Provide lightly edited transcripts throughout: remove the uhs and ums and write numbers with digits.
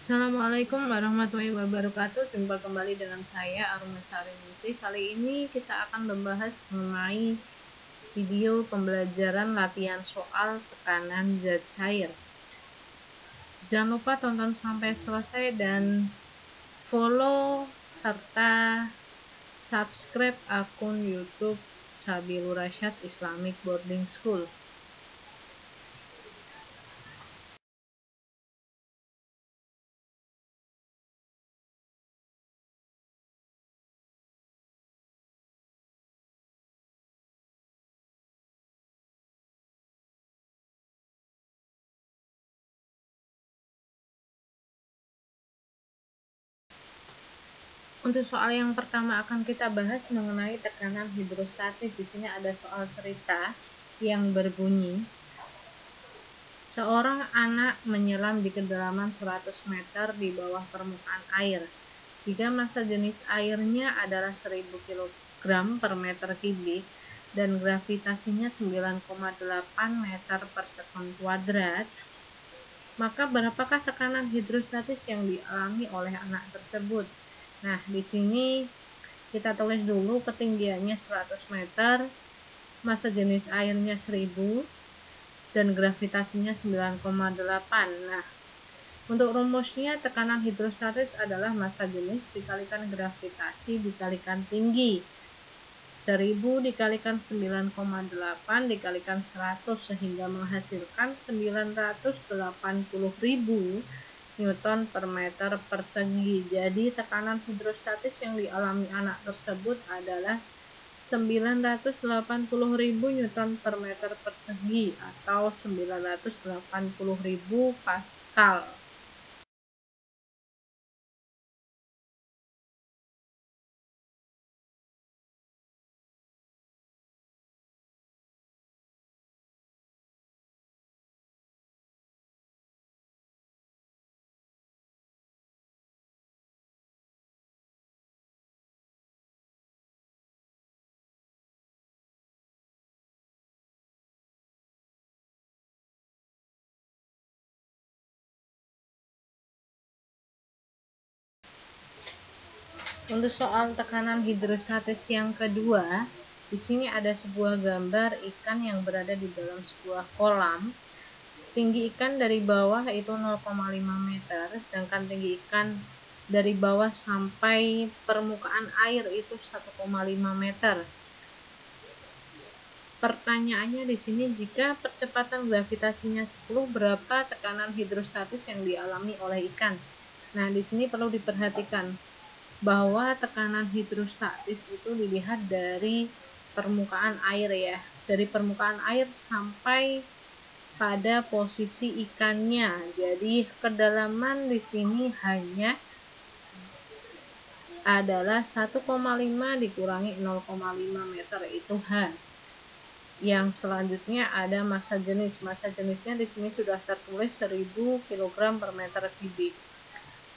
Assalamualaikum warahmatullahi wabarakatuh. Jumpa kembali dengan saya Arum Lestari. Kali ini kita akan membahas mengenai video pembelajaran latihan soal tekanan zat cair. Jangan lupa tonton sampai selesai dan follow serta subscribe akun YouTube Sabilur Rasyad Islamic Boarding School. Untuk soal yang pertama akan kita bahas mengenai tekanan hidrostatis. Di sini ada soal cerita yang berbunyi, seorang anak menyelam di kedalaman 100 meter di bawah permukaan air. Jika massa jenis airnya adalah 1000 kg per meter kubik dan gravitasinya 9,8 meter per sekon kuadrat, maka berapakah tekanan hidrostatis yang dialami oleh anak tersebut? Nah, di sini kita tulis dulu ketinggiannya 100 meter, massa jenis airnya 1000, dan gravitasinya 9,8. Nah, untuk rumusnya tekanan hidrostatis adalah massa jenis dikalikan gravitasi dikalikan tinggi. 1000 dikalikan 9,8 dikalikan 100 sehingga menghasilkan 980.000 Newton per meter persegi. Jadi tekanan hidrostatis yang dialami anak tersebut adalah 980.000 Newton per meter persegi atau 980.000 Pascal. Untuk soal tekanan hidrostatis yang kedua, di sini ada sebuah gambar ikan yang berada di dalam sebuah kolam. Tinggi ikan dari bawah itu 0,5 meter, sedangkan tinggi ikan dari bawah sampai permukaan air itu 1,5 meter. Pertanyaannya di sini, jika percepatan gravitasinya 10, berapa tekanan hidrostatis yang dialami oleh ikan? Nah, di sini perlu diperhatikan bahwa tekanan hidrostatis itu dilihat dari permukaan air ya, dari permukaan air sampai pada posisi ikannya. Jadi kedalaman di sini hanya adalah 1,5 dikurangi 0,5 meter, itu H. Yang selanjutnya ada massa jenis. Massa jenisnya di sini sudah tertulis 1000 kg per meter kubik.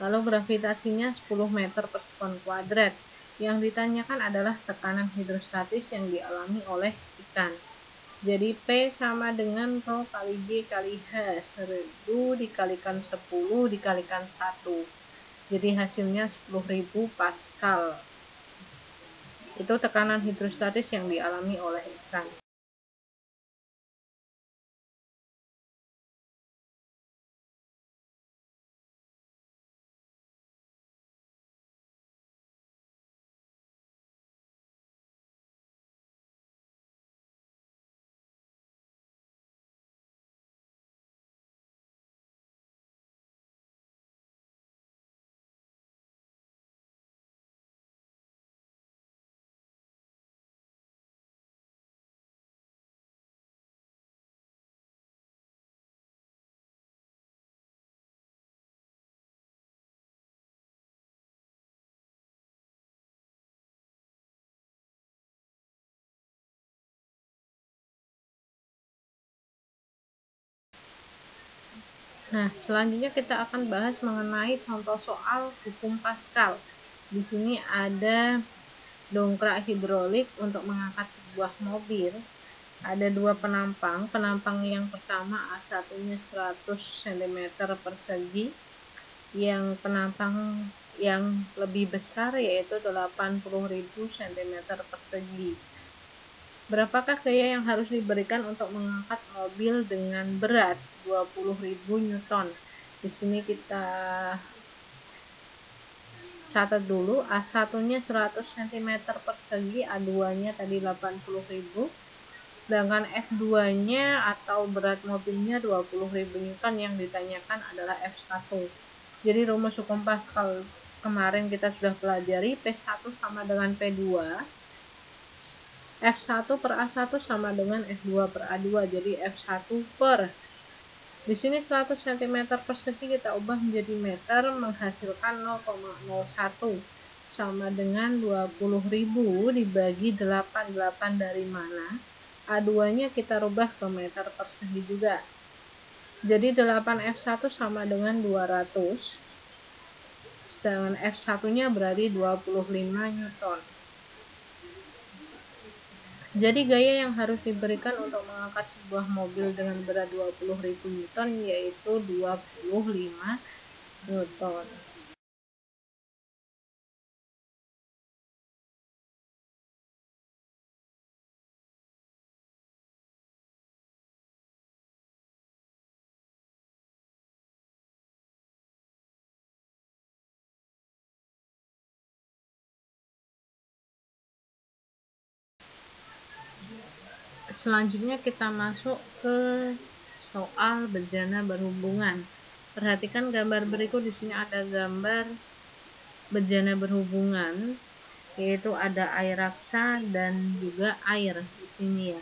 Lalu gravitasinya 10 meter per sekon kuadrat. Yang ditanyakan adalah tekanan hidrostatis yang dialami oleh ikan. Jadi P sama dengan Rho kali G kali H. 1000 dikalikan 10 dikalikan 1. Jadi hasilnya 10.000 Pascal. Itu tekanan hidrostatis yang dialami oleh ikan. Nah, selanjutnya kita akan bahas mengenai contoh soal hukum Pascal. Di sini ada dongkrak hidrolik untuk mengangkat sebuah mobil. Ada dua penampang. Penampang yang pertama A1-nya 100 cm persegi, yang penampang yang lebih besar yaitu 80.000 cm persegi. Berapakah gaya yang harus diberikan untuk mengangkat mobil dengan berat 20.000 Newton? Di sini kita catat dulu, A1-nya 100 cm persegi, A2-nya tadi 80.000. Sedangkan F2-nya atau berat mobilnya 20.000 Newton, yang ditanyakan adalah F1. Jadi rumus hukum Pascal kemarin kita sudah pelajari, P1 sama dengan P2, F1 per A1 sama dengan F2 per A2, jadi F1 per, di sini 100 cm persegi kita ubah menjadi meter, menghasilkan 0,01 sama dengan 20.000 dibagi 8. 8 dari mana? A2-nya kita rubah ke meter persegi juga. Jadi 8F1 sama dengan 200. Sedangkan F1-nya berarti 25 Newton. Jadi gaya yang harus diberikan untuk mengangkat sebuah mobil dengan berat 20.000 Newton yaitu 25 Newton. Selanjutnya kita masuk ke soal bejana berhubungan. Perhatikan gambar berikut. Di sini ada gambar bejana berhubungan, yaitu ada air raksa dan juga air di sini ya.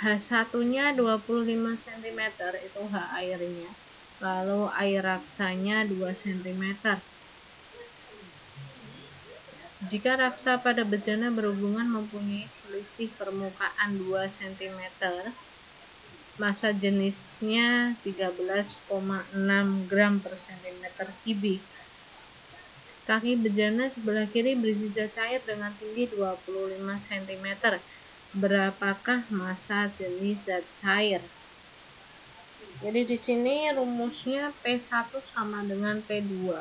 H1-nya 25 cm itu H airnya. Lalu air raksanya 2 cm. Jika raksa pada bejana berhubungan mempunyai selisih permukaan 2 cm, masa jenisnya 13,6 gram per cm kubik. Kaki bejana sebelah kiri berisi zat cair dengan tinggi 25 cm. Berapakah massa jenis zat cair? Jadi di sini rumusnya P1 sama dengan P2.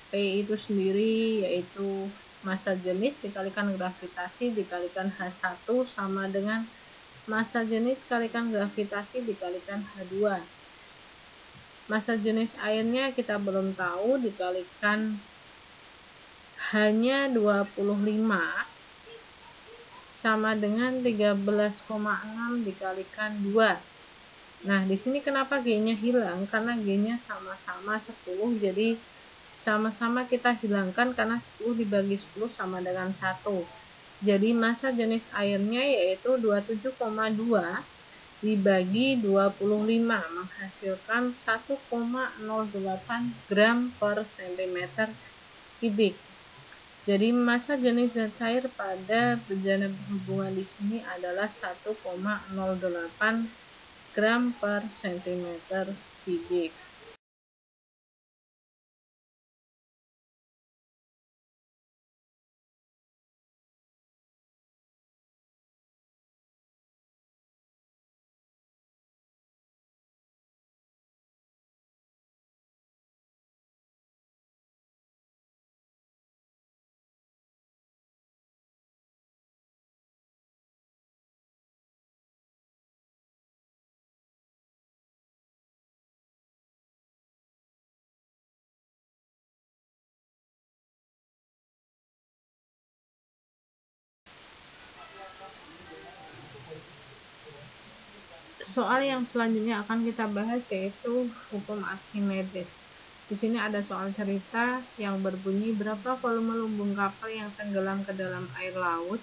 P itu sendiri yaitu massa jenis dikalikan gravitasi dikalikan H1 sama dengan massa jenis kalikan gravitasi dikalikan H2. Massa jenis airnya kita belum tahu, dikalikan H-nya 25 sama dengan 13,6 dikalikan 2. Nah, di sini kenapa G-nya hilang? Karena G-nya sama-sama 10, jadi sama-sama kita hilangkan karena 10 dibagi 10 sama dengan 1. Jadi massa jenis airnya yaitu 27,2 dibagi 25 menghasilkan 1,08 gram per cm kubik. Jadi massa jenis zat cair pada bejana berhubungan di sini adalah 1,08 gram per cm kubik. Soal yang selanjutnya akan kita bahas yaitu hukum Archimedes. Di sini ada soal cerita yang berbunyi berapa volume lumbung kapal yang tenggelam ke dalam air laut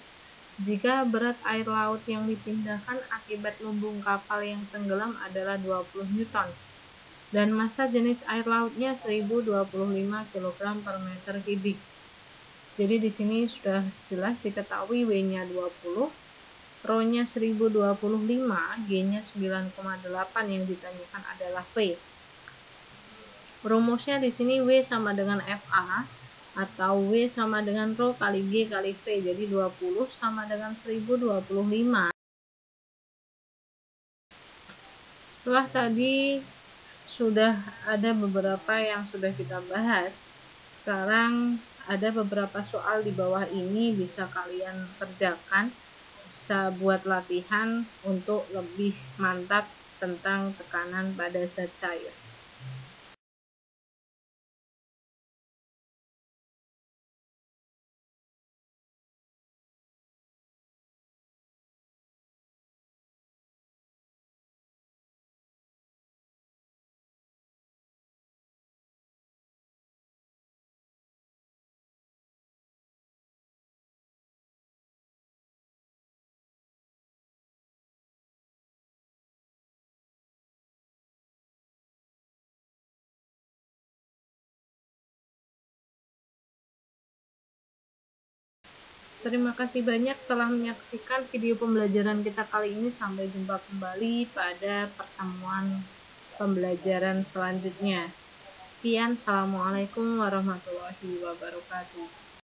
jika berat air laut yang dipindahkan akibat lumbung kapal yang tenggelam adalah 20 Newton dan massa jenis air lautnya 1025 kg per meter kubik. Jadi di sini sudah jelas diketahui W-nya 20, Rho-nya 1025, G-nya 9,8, yang ditanyakan adalah V. Rumusnya di sini W sama dengan FA atau W sama dengan Rho kali G kali V. Jadi 20 sama dengan 1025. Setelah tadi sudah ada beberapa yang sudah kita bahas. Sekarang ada beberapa soal di bawah ini bisa kalian kerjakan, bisa buat latihan untuk lebih mantap tentang tekanan pada zat cair. Terima kasih banyak telah menyaksikan video pembelajaran kita kali ini. Sampai jumpa kembali pada pertemuan pembelajaran selanjutnya. Sekian, Assalamualaikum warahmatullahi wabarakatuh.